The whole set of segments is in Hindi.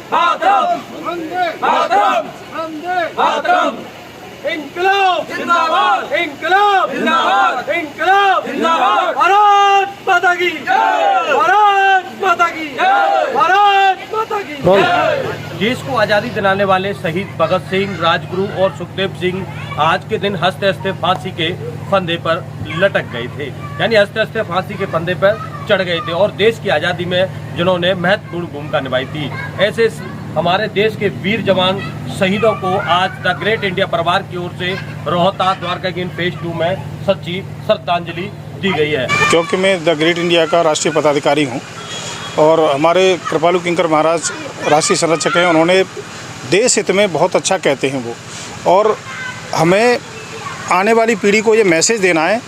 मातरम, वंदे मातरम, वंदे मातरम। इंकलाब जिंदाबाद, इंकलाब जिंदाबाद, इंकलाब जिंदाबाद। भारत माता की जय। भारत माता की जय। भारत माता की देश को आज़ादी दिलाने वाले शहीद भगत सिंह, राजगुरु और सुखदेव सिंह आज के दिन हंसते हंसते फांसी के फंदे पर लटक गए थे, यानी हंसते हंसते फांसी के फंदे पर चढ़ गए थे और देश की आज़ादी में जिन्होंने महत्वपूर्ण भूमिका निभाई थी। ऐसे हमारे देश के वीर जवान शहीदों को आज द ग्रेट इंडिया परिवार की ओर से रोहतास द्वारकागीन फेज 2 में सच्ची श्रद्धांजलि दी गई है। क्योंकि मैं द ग्रेट इंडिया का राष्ट्रीय पदाधिकारी हूँ और हमारे कृपालु किंकर महाराज राष्ट्रीय संरक्षक हैं। उन्होंने देश हित में बहुत अच्छा कहते हैं वो, और हमें आने वाली पीढ़ी को ये मैसेज देना है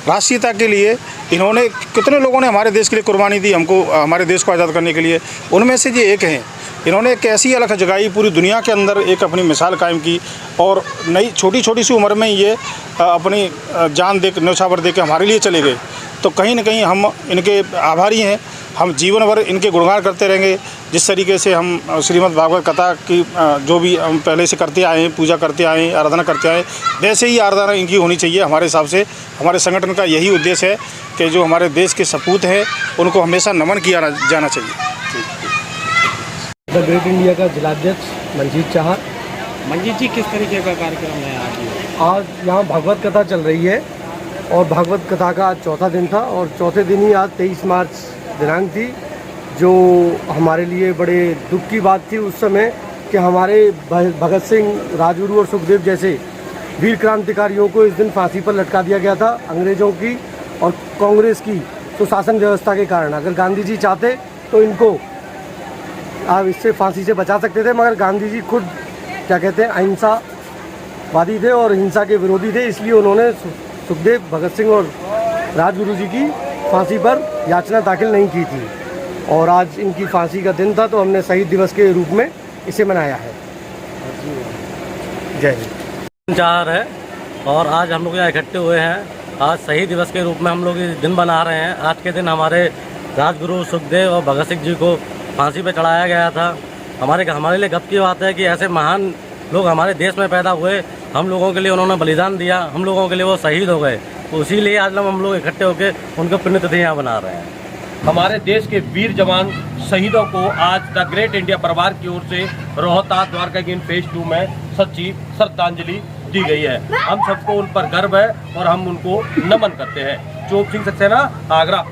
राष्ट्रीयता के लिए। इन्होंने कितने लोगों ने हमारे देश के लिए कुर्बानी दी, हमको हमारे देश को आज़ाद करने के लिए, उनमें से ये एक हैं। इन्होंने एक ऐसी अलख जगाई, पूरी दुनिया के अंदर एक अपनी मिसाल कायम की और नई छोटी छोटी सी उम्र में ये अपनी जान दे न्यौछावर दे के हमारे लिए चले गए। तो कहीं ना कहीं हम इनके आभारी हैं। हम जीवन भर इनके गुणगान करते रहेंगे। जिस तरीके से हम श्रीमद् भागवत कथा की जो भी हम पहले से करते आए हैं, पूजा करते आए हैं, आराधना करते आए हैं, वैसे ही आराधना इनकी होनी चाहिए। हमारे हिसाब से हमारे संगठन का यही उद्देश्य है कि जो हमारे देश के सपूत हैं उनको हमेशा नमन किया जाना चाहिए। द ग्रेट इंडिया का जिलाध्यक्ष मंजीत चाहर। मंजीत जी, किस तरीके का कार्यक्रम है आज यहाँ भागवत कथा चल रही है और भागवत कथा का आज चौथा दिन था और चौथे दिन ही आज 23 मार्च दिनांक थी, जो हमारे लिए बड़े दुख की बात थी उस समय कि हमारे भगत सिंह, राजगुरु और सुखदेव जैसे वीर क्रांतिकारियों को इस दिन फांसी पर लटका दिया गया था अंग्रेज़ों की और कांग्रेस की सुशासन व्यवस्था के कारण। अगर गांधी जी चाहते तो इनको आप इससे फांसी से बचा सकते थे, मगर गांधी जी खुद क्या कहते हैं अहिंसावादी थे और हिंसा के विरोधी थे, इसलिए उन्होंने सुखदेव, भगत सिंह और राजगुरु जी की फांसी पर याचना दाखिल नहीं की थी। और आज इनकी फांसी का दिन था तो हमने शहीद दिवस के रूप में इसे मनाया है। जय हिंद। चार है और आज हम लोग यहाँ इकट्ठे हुए हैं। आज शहीद दिवस के रूप में हम लोग ये दिन बना रहे हैं। आज के दिन हमारे राजगुरु सुखदेव और भगत सिंह जी को फांसी पे चढ़ाया गया था। हमारे लिए गर्व की बात है कि ऐसे महान लोग हमारे देश में पैदा हुए, हम लोगों के लिए उन्होंने बलिदान दिया, हम लोगों के लिए वो शहीद हो गए। तो इसीलिए आज हम लोग इकट्ठे होकर उनके पुण्यतिथि यहाँ बना रहे हैं। हमारे देश के वीर जवान शहीदों को आज द ग्रेट इंडिया परिवार की ओर से रोहतास द्वारकागीन फेज 2 में सच्ची श्रद्धांजलि दी गई है। हम सबको उन पर गर्व है और हम उनको नमन करते हैं। चोप सिंह सक्सेना, आगरा।